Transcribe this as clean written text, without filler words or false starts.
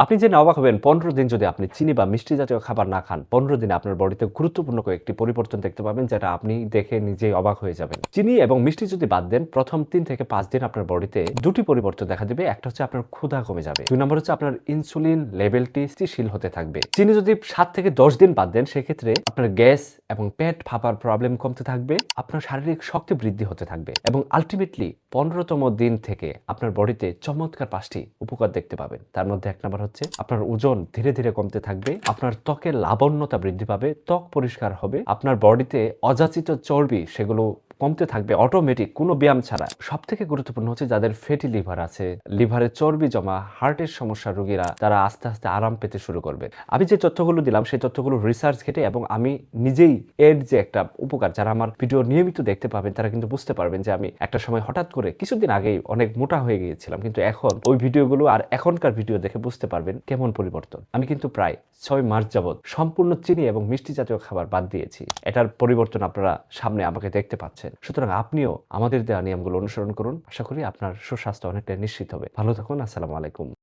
আপনি জেনে অবাক হবেন ১৫ দিন যদি আপনি চিনি বা মিষ্টি জাতীয় খাবার না খান, ১৫ দিনে আপনার বডিতে গুরুত্বপূর্ণ কয়েকটি পরিবর্তন দেখতে পাবেন, যেটা আপনি দেখে নিজেই অবাক হয়ে যাবেন। চিনি এবং মিষ্টি যদি বাদ দেন, প্রথম ৩ থেকে ৫ দিন আপনার বডিতে ২ টি পরিবর্তন দেখা দিবে। একটা হচ্ছে আপনার ক্ষুধা কমে যাবে। ২ নম্বর হচ্ছে আপনার ইনসুলিন লেভেলটি স্থিতিশীল হতে থাকবে। চিনি যদি ৭ থেকে ১০ দিন বাদ দেন, সেক্ষেত্রে আপনার গ্যাস এবং পেট ফাঁপার প্রবলেম কমতে থাকবে, আপনার শারীরিক শক্তি বৃদ্ধি হতে থাকবে এবং আল্টিমেটলি ১৫তম দিন থেকে আপনার বডিতে চমৎকার ৫টি উপকার দেখতে পাবেন। তার মধ্যে ১ নম্বর হচ্ছে আপনার ওজন ধীরে ধীরে কমতে থাকবে, আপনার ত্বকের লাবণ্যতা বৃদ্ধি পাবে, ত্বক পরিষ্কার হবে, আপনার বডিতে অযাচিত চর্বি সেগুলো কমতে থাকবে অটোমেটিক, কোনো ব্যায়াম ছাড়া। সবথেকে গুরুত্বপূর্ণ হচ্ছে যাদের ফ্যাটি লিভার আছে, লিভারে চর্বি জমা, হার্টের সমস্যার রোগীরা, তারা আস্তে আস্তে আরাম পেতে শুরু করবে। আমি যে তথ্যগুলো দিলাম সেই তথ্যগুলো রিসার্চ ঘেটে এবং আমি নিজেই এর যে একটা উপকার, যারা আমার ভিডিও নিয়মিত দেখতে পাবেন তারা কিন্তু বুঝতে পারবেন যে আমি একটা সময় হঠাৎ করে কিছুদিন আগেই অনেক মোটা হয়ে গিয়েছিলাম, কিন্তু এখন ওই ভিডিওগুলো আর এখনকার ভিডিও দেখে বুঝতে পারবেন কেমন পরিবর্তন। আমি কিন্তু প্রায় ৬ মাস যাবত সম্পূর্ণ চিনি এবং মিষ্টি জাতীয় খাবার বাদ দিয়েছি। এটার পরিবর্তন আপনারা সামনে আমাকে দেখতে পাচ্ছেন। সুতরাং আপনিও আমাদের দেওয়া নিয়মগুলো অনুসরণ করুন। আশা করি আপনার সুস্বাস্থ্য অনেকটা নিশ্চিত হবে। ভালো থাকুন। আসসালামু আলাইকুম।